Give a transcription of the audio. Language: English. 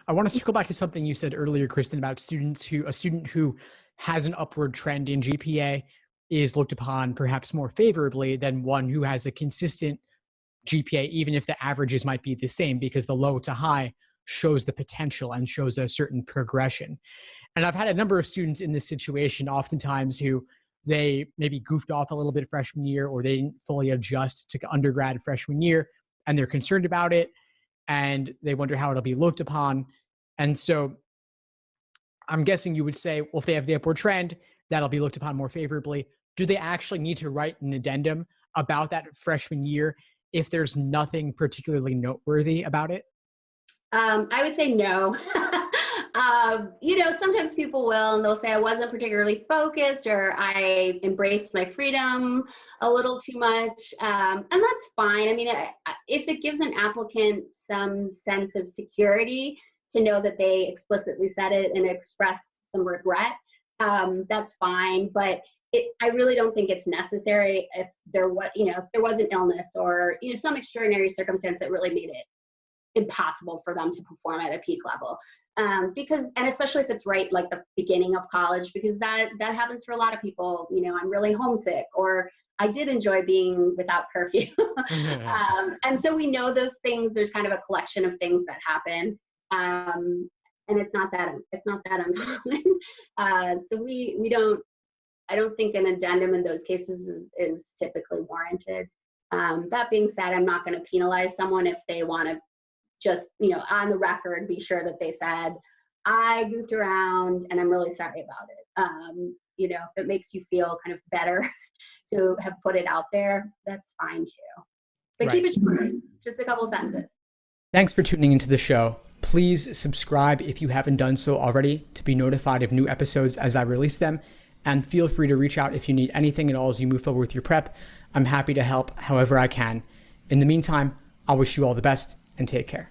I want to circle back to something you said earlier, Kristen, about a student who has an upward trend in GPA is looked upon perhaps more favorably than one who has a consistent GPA, even if the averages might be the same, because the low to high shows the potential and shows a certain progression. And I've had a number of students in this situation, oftentimes who they maybe goofed off a little bit freshman year, or they didn't fully adjust to undergrad freshman year, and they're concerned about it and they wonder how it'll be looked upon. And so I'm guessing you would say, well, if they have the upward trend, that'll be looked upon more favorably. Do they actually need to write an addendum about that freshman year if there's nothing particularly noteworthy about it? I would say no. Sometimes people will, and they'll say I wasn't particularly focused or I embraced my freedom a little too much. And that's fine. I mean, if it gives an applicant some sense of security to know that they explicitly said it and expressed some regret, that's fine. But I really don't think it's necessary if there was an illness or some extraordinary circumstance that really made it impossible for them to perform at a peak level, and especially if it's right like the beginning of college, because that happens for a lot of people. I'm really homesick, or I did enjoy being without curfew. And so we know those things. There's kind of a collection of things that happen, and it's not that uncommon. So we don't. I don't think an addendum in those cases is typically warranted. That being said, I'm not going to penalize someone if they want to just, on the record, be sure that they said, I goofed around and I'm really sorry about it. If it makes you feel kind of better to have put it out there, that's fine too. But Right. keep it short, just a couple sentences. Thanks for tuning into the show. Please subscribe if you haven't done so already to be notified of new episodes as I release them. And feel free to reach out if you need anything at all as you move forward with your prep. I'm happy to help however I can. In the meantime, I wish you all the best and take care.